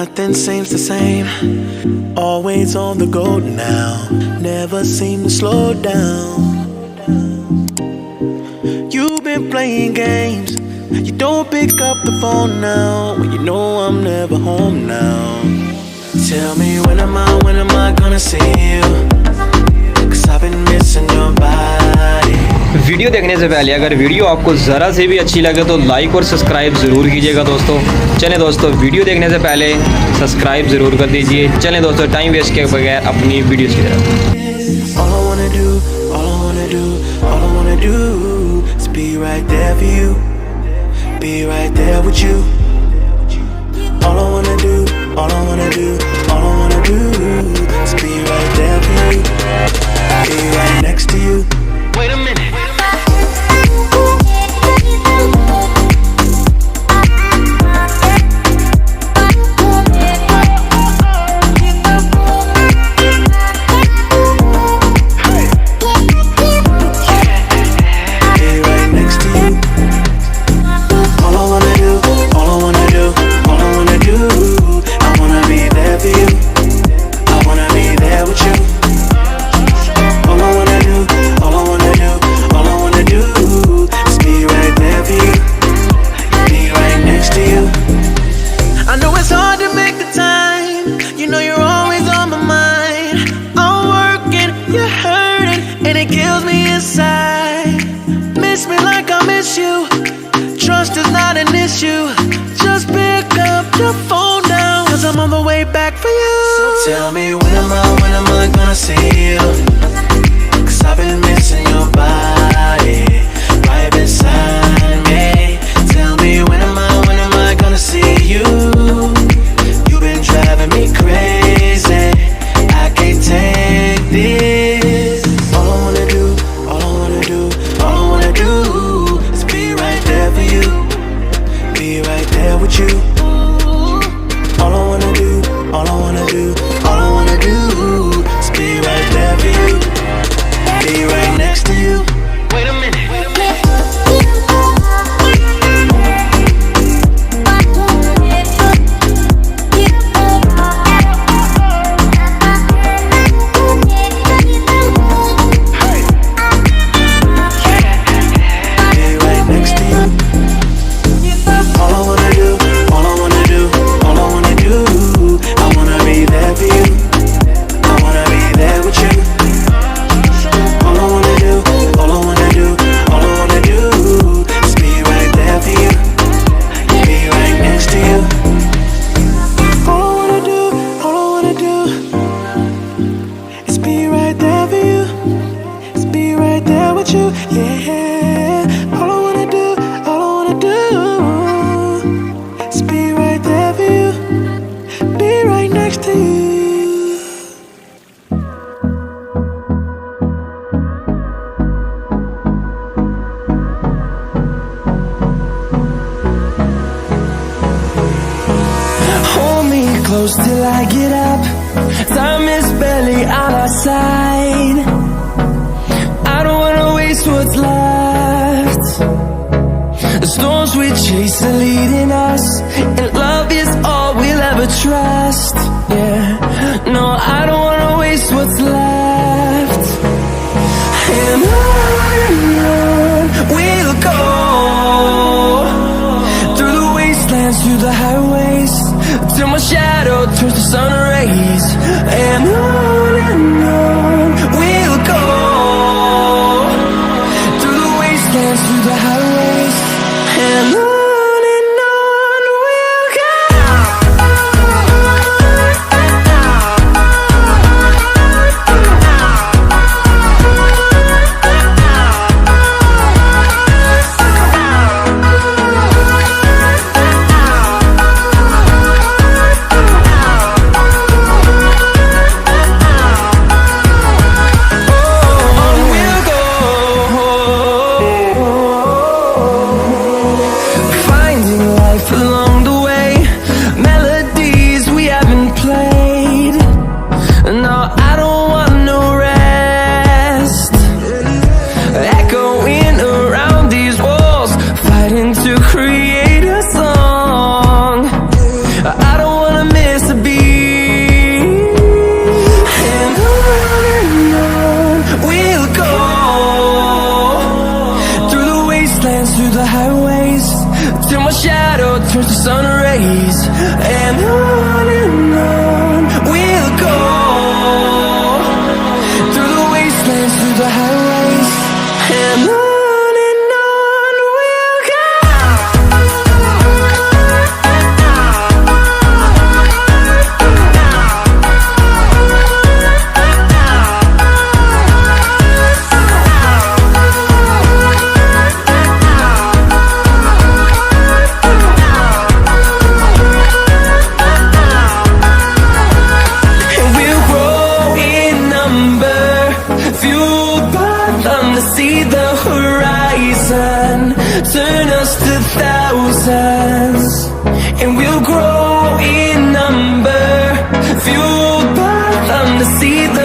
Nothing seems the same. Always on the go now. Never seem to slow down. You've been playing games. You don't pick up the phone now. When you know I'm never home now. Tell me when am I gonna see you? 'Cause I've been missing your body. Video देखने से पहले अगर video आपको ज़रा से भी अच्छी लगे तो लाइक और सब्सक्राइब ज़रूर कीजिएगा दोस्तों। चलें दोस्तों, वीडियो देखने से पहले सब्सक्राइब ज़रूर कर दीजिए। चलें दोस्तों, टाइम वेस्ट किए बगैर अपनी वीडियो की तरफ। All I wanna do, all I wanna do, all I wanna do is be right there for you, be right there with you. All I wanna do, all I wanna do, all I wanna do is be right there for you, be right next to you. Wait a minute. Miss me like I miss you. Trust is not an issue. Just pick up your phone now, 'cause I'm on the way back for you. So tell me when am I gonna see you? 'Cause I've been missing your body right beside me. Tell me when am I gonna see you? You've been driving me crazy. I can't take this. All I wanna do, all I wanna do, all I wanna do is be right there for you, be right there with you. All I wanna do, all I wanna do, all I wanna do is be right there for you, be right next to you. Wait a minute. Close till I get up. Time is barely on our side. I don't wanna waste what's left. The storms we chase are leading us, and love is all we'll ever trust. Yeah, no, I don't wanna waste what's left. And on we'll go, through the wastelands, through the highways, till my shadow turns to sun rays. And on we'll go, through the wastelands, through the highways. And on we'll go. the highways, and on we'll go. And we'll grow in number, fueled by them to see the horizon, turn us to thousands. And we'll grow in number, fueled by them to see the